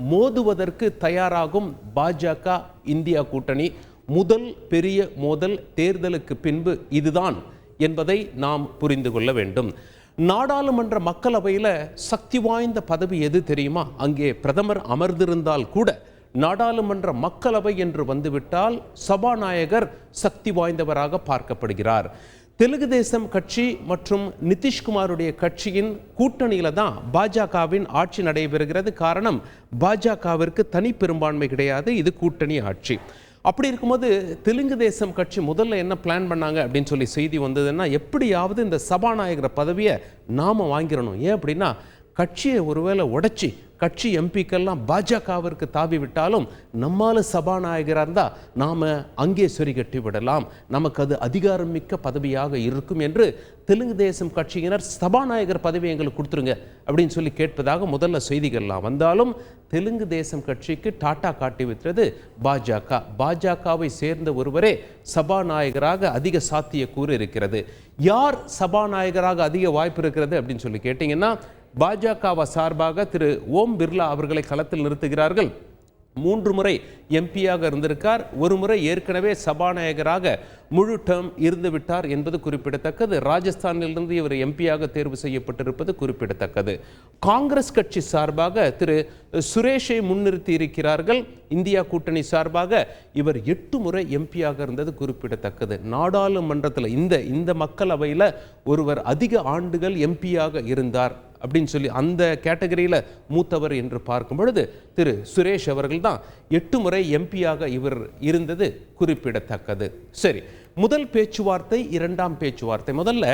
மோதுவதற்கு தயாராகும் பாஜக இந்தியா கூட்டணி. முதல் பெரிய மோதல் தேர்தலுக்கு பின்பு இதுதான் என்பதை நாம் புரிந்து கொள்ள வேண்டும். நாடாளுமன்ற மக்களவையில் சக்தி வாய்ந்த பதவி எது தெரியுமா? அங்கே பிரதமர் அமர்ந்திருந்தால் கூட நாடாளுமன்ற மக்களவை என்று வந்துவிட்டால் சபாநாயகர் சக்தி வாய்ந்தவராக பார்க்கப்படுகிறார். தெலுங்கு தேசம் கட்சி மற்றும் நிதிஷ்குமாருடைய கட்சியின் கூட்டணியில தான் பாஜகவின் ஆட்சி நடைபெறுகிறது. காரணம், பாஜகவிற்கு தனி பெரும்பான்மை கிடையாது, இது கூட்டணி ஆட்சி. அப்படி இருக்கும்போது தெலுங்கு தேசம் கட்சி முதல்ல என்ன பிளான் பண்ணாங்க அப்படின்னு சொல்லி செய்தி வந்ததுன்னா, எப்படியாவது இந்த சபாநாயகர் பதவியை நாம வாங்கிடணும். ஏன் அப்படின்னா, கட்சியை ஒருவேளை உடைச்சி கட்சி எம்பிக்கெல்லாம் பாஜகவிற்கு தாவி விட்டாலும் நம்மால சபாநாயகராக இருந்தால் நாம் அங்கே சரி கட்டி விடலாம், நமக்கு அது அதிகாரம் மிக்க பதவியாக இருக்கும் என்று தெலுங்கு தேசம் கட்சியினர் சபாநாயகர் பதவி எங்களுக்கு கொடுத்துருங்க அப்படின்னு சொல்லி கேட்பதாக முதல்ல செய்திகள்லாம் வந்தாலும் தெலுங்கு தேசம் கட்சிக்கு டாட்டா காட்டி வைத்தது பாஜக. பாஜகவை சேர்ந்த ஒருவரே சபாநாயகராக அதிக சாத்தியக்கூறு இருக்கிறது. யார் சபாநாயகராக அதிக வாய்ப்பு இருக்கிறது அப்படின்னு சொல்லி கேட்டிங்கன்னா, பாஜக சார்பாக திரு ஓம் பிர்லா அவர்களை களத்தில் நிறுத்துகிறார்கள். 3 முறை எம்பியாக இருந்திருக்கார், ஒரு முறை ஏற்கனவே சபாநாயகராக முழு டேர்ம் இருந்து விட்டார் என்பது குறிப்பிடத்தக்கது. ராஜஸ்தானிலிருந்து இவர் எம்பியாக தேர்வு செய்யப்பட்டிருப்பது குறிப்பிடத்தக்கது. காங்கிரஸ் கட்சி சார்பாக திரு சுரேஷை முன்னிறுத்தி இருக்கிறார்கள். இந்தியா கூட்டணி சார்பாக இவர் 8 முறை எம்பியாக இருந்தது குறிப்பிடத்தக்கது. நாடாளுமன்றத்தில் இந்த மக்களவையில் ஒருவர் அதிக ஆண்டுகள் எம்பியாக இருந்தார் அப்படின்னு சொல்லி அந்த கேட்டகரியில் மூத்தவர் என்று பார்க்கும் பொழுது திரு சுரேஷ் அவர்கள் தான் 8 முறை எம்பியாக இவர் இருந்தது குறிப்பிடத்தக்கது. சரி, முதல் பேச்சுவார்த்தை, இரண்டாம் பேச்சுவார்த்தை. முதல்ல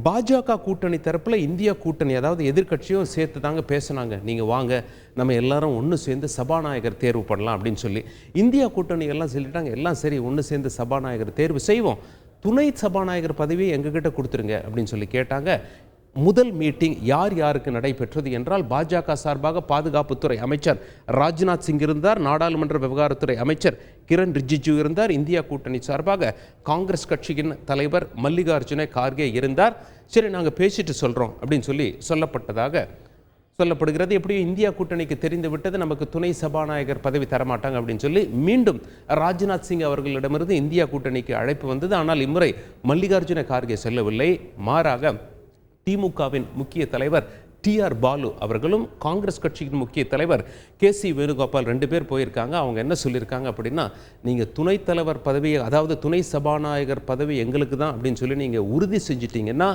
பாஜக கூட்டணி தரப்பில் இந்தியா கூட்டணி, அதாவது எதிர்கட்சியும் சேர்த்து தாங்க பேசினாங்க. நீங்கள் வாங்க, நம்ம எல்லாரும் ஒன்று சேர்ந்து சபாநாயகர் தேர்வு பண்ணலாம் அப்படின்னு சொல்லி. இந்தியா கூட்டணி எல்லாம் சொல்லிட்டாங்க, எல்லாம் சரி ஒன்று சேர்ந்து சபாநாயகர் தேர்வு செய்வோம், துணை சபாநாயகர் பதவியை எங்ககிட்ட கொடுத்துருங்க அப்படின்னு சொல்லி கேட்டாங்க. முதல் மீட்டிங் யார் யாருக்கு நடைபெற்றது என்றால், பாஜக சார்பாக பாதுகாப்புத்துறை அமைச்சர் ராஜ்நாத் சிங் இருந்தார், நாடாளுமன்ற விவகாரத்துறை அமைச்சர் கிரண் ரிஜிஜு இருந்தார். இந்தியா கூட்டணி சார்பாக காங்கிரஸ் கட்சியின் தலைவர் மல்லிகார்ஜுன கார்கே இருந்தார். சரி, நாங்கள் பேசிட்டு சொல்கிறோம் அப்படின்னு சொல்லி சொல்லப்பட்டதாக சொல்லப்படுகிறது. எப்படியும் இந்தியா கூட்டணிக்கு தெரிந்து விட்டது, நமக்கு துணை சபாநாயகர் பதவி தரமாட்டாங்க அப்படின்னு சொல்லி மீண்டும் ராஜ்நாத் சிங் அவர்களிடமிருந்து இந்தியா கூட்டணிக்கு அழைப்பு வந்தது. ஆனால் இம்முறை மல்லிகார்ஜுன கார்கே செல்லவில்லை. மாறாக திமுகவின் முக்கிய தலைவர் டிஆர் பாலு அவர்களும் காங்கிரஸ் கட்சியின் முக்கிய தலைவர் கேசி வேணுகோபால் 2 பேர் போயிருக்காங்க. அவங்க என்ன சொல்லியிருக்காங்க அப்படின்னா, நீங்கள் துணைத் தலைவர் பதவியை, அதாவது துணை சபாநாயகர் பதவி எங்களுக்கு தான் அப்படின்னு சொல்லி நீங்கள் உறுதி செஞ்சிட்டிங்கன்னா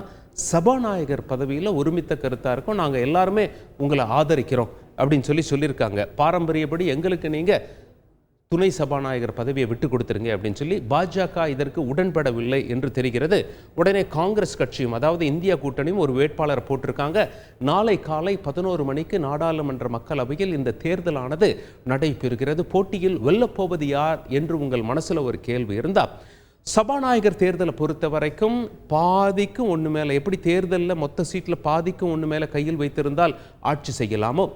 சபாநாயகர் பதவியில் ஒருமித்த கருத்தாக இருக்கும், நாங்கள் எல்லாருமே உங்களை ஆதரிக்கிறோம் அப்படின்னு சொல்லியிருக்காங்க. பாரம்பரியப்படி எங்களுக்கு நீங்கள் துணை சபாநாயகர் பதவியை விட்டு கொடுத்துருங்க அப்படின்னு சொல்லி பாஜக இதற்கு உடன்படவில்லை என்று தெரிகிறது. உடனே காங்கிரஸ் கட்சியும், அதாவது இந்தியா கூட்டணியும் ஒரு வேட்பாளர் போட்டிருக்காங்க. நாளை காலை 11 மணிக்கு நாடாளுமன்ற மக்களவையில் இந்த தேர்தலானது நடைபெறுகிறது. போட்டியில் வெல்லப்போவது யார் என்று உங்கள் மனசில் ஒரு கேள்வி இருந்தால், சபாநாயகர் தேர்தலை பொறுத்த வரைக்கும் பாதிக்கும் ஒன்று மேலே, எப்படி தேர்தலில் மொத்த சீட்டில் பாதிக்கும் ஒன்று மேலே கையில் வைத்திருந்தால் ஆட்சி செய்யலாமோ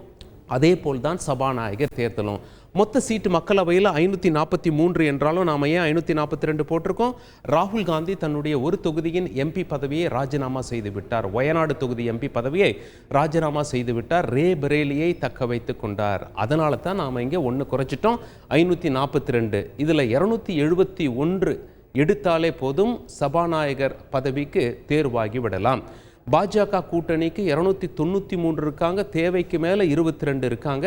அதே போல்தான் சபாநாயகர் தேர்தலும். மொத்த சீட்டு மக்களவையில் 543 என்றாலும் நாம் ஏன் 542 போட்டிருக்கோம்? ராகுல் காந்தி தன்னுடைய ஒரு தொகுதியின் எம்பி பதவியை ராஜினாமா செய்து விட்டார். வயநாடு தொகுதி எம்பி பதவியை ராஜினாமா செய்து விட்டார். ரே பரேலியை தக்க வைத்து கொண்டார். அதனால தான் நாம் இங்கே 1 குறைச்சிட்டோம், 542. இதில் 271 எடுத்தாலே போதும் சபாநாயகர் பதவிக்கு தேர்வாகி விடலாம். பாஜக கூட்டணிக்கு 293 இருக்காங்க, தேவைக்கு மேலே 22 இருக்காங்க.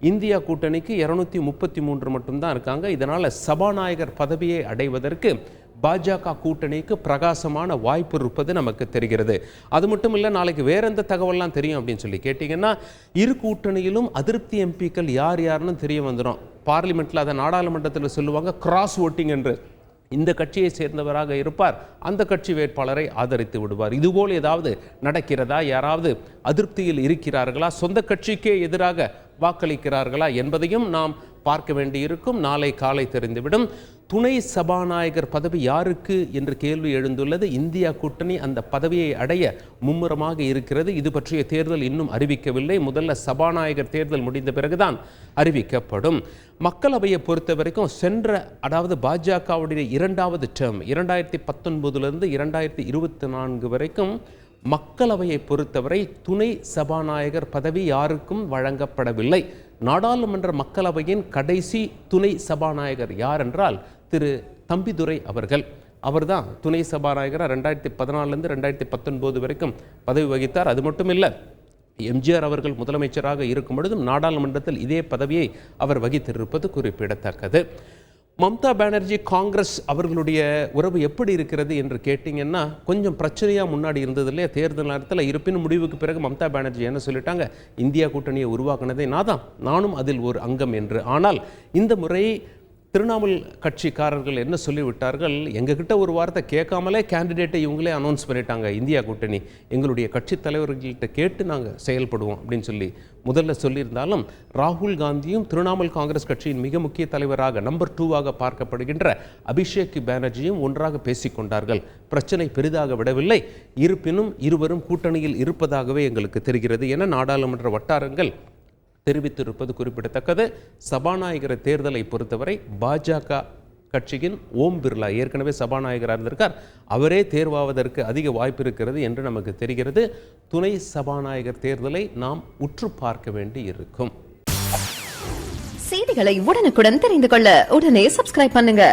இந்தியா கூட்டணிக்கு 233 மட்டும்தான் இருக்காங்க. இதனால் சபாநாயகர் பதவியை அடைவதற்கு பாஜக கூட்டணிக்கு பிரகாசமான வாய்ப்பு இருப்பது நமக்கு தெரிகிறது. அது மட்டும் இல்லை, நாளைக்கு வேற எந்த தகவல்லாம் தெரியும் அப்படின்னு சொல்லி கேட்டிங்கன்னா, இரு கூட்டணியிலும் அதிருப்தி எம்பிக்கள் யார் யாருன்னு தெரிய வந்துடும். பார்லிமெண்ட்டில் அதை நாடாளுமன்றத்தில் சொல்லுவாங்க கிராஸ் ஓட்டிங் என்று. இந்த கட்சியை சேர்ந்தவராக இருப்பார், அந்த கட்சி வேட்பாளரை ஆதரித்து விடுவார். இதுபோல் ஏதாவது நடக்கிறதா? யாராவது அதிருப்தியில் இருக்கிறார்களா? சொந்த கட்சிக்கே எதிராக வாக்களிக்கிறார்களா என்பதையும் நாம் பார்க்க வேண்டியிருக்கும். நாளை காலை தெரிந்துவிடும். துணை சபாநாயகர் பதவி யாருக்கு என்று கேள்வி எழுந்துள்ளது. இந்தியா கூட்டணி அந்த பதவியை அடைய மும்முரமாக இருக்கிறது. இது பற்றிய தேர்தல் இன்னும் அறிவிக்கவில்லை. முதல்ல சபாநாயகர் தேர்தல் முடிந்த பிறகுதான் அறிவிக்கப்படும். மக்களவையை பொறுத்த வரைக்கும் அதாவது பாஜகவுடைய 2வது டேர்ம் 2019 2024 வரைக்கும் மக்களவையை பொறுத்தவரை துணை சபாநாயகர் பதவி யாருக்கும் வழங்கப்படவில்லை. நாடாளுமன்ற மக்களவையின் கடைசி துணை சபாநாயகர் யார் என்றால் திரு தம்பிதுரை அவர்கள். அவர்தான் துணை சபாநாயகராக 2014 2019 வரைக்கும் பதவி வகித்தார். அது மட்டும் இல்லை, எம்ஜிஆர் அவர்கள் முதலமைச்சராக இருக்கும் பொழுதும் நாடாளுமன்றத்தில் இதே பதவியை அவர் வகித்திருப்பது குறிப்பிடத்தக்கது. மம்தா பானர்ஜி காங்கிரஸ் அவர்களுடைய உறவு எப்படி இருக்கிறது என்று கேட்டிங்கன்னா, கொஞ்சம் பிரச்சனையாக முன்னாடி இருந்தது இல்லையா தேர்தல் நேரத்தில். இருப்பினும் முடிவுக்கு பிறகு மம்தா பானர்ஜி என்ன சொல்லிட்டாங்க, இந்தியா கூட்டணியை உருவாக்குனதே நானும் அதில் ஒரு அங்கம் என்று. ஆனால் இந்த முறை திரிணாமுல் கட்சிக்காரர்கள் என்ன சொல்லிவிட்டார்கள், எங்ககிட்ட ஒரு வார்த்தை கேட்காமலே கேண்டிடேட்டை இவங்களே அனௌன்ஸ் பண்ணிட்டாங்க, இந்தியா கூட்டணி எங்களுடைய கட்சி தலைவர்கள்ட்ட கேட்டு நாங்கள் செயல்படுவோம் அப்படின்னு சொல்லி முதல்ல சொல்லியிருந்தாலும், ராகுல் காந்தியும் திரிணாமுல் காங்கிரஸ் கட்சியின் மிக முக்கிய தலைவராக நம்பர் 2ஆக பார்க்கப்படுகின்ற அபிஷேக் பானர்ஜியும் ஒன்றாக பேசிக்கொண்டார்கள். பிரச்சனை பெரிதாக விடவில்லை. இருப்பினும் இருவரும் கூட்டணியில் இருப்பதாகவே எங்களுக்கு தெரிகிறது என நாடாளுமன்ற வட்டாரங்கள் தெரிவித்திருப்பது குறிப்பிடத்தக்கது. சபாநாயகர் தேர்தலை பொறுத்தவரை பாஜக கட்சியின் ஓம் பிர்லா ஏற்கனவே சபாநாயகராக இருந்திருக்கார். அவரே தேர்வாவதற்கு அதிக வாய்ப்பு இருக்கிறது என்று நமக்கு தெரிகிறது. துணை சபாநாயகர் தேர்தலை நாம் உற்று பார்க்க வேண்டி இருக்கும். செய்திகளை உடனுக்குடன் தெரிந்து கொள்ள உடனே சப்ஸ்கிரைப் பண்ணுங்க.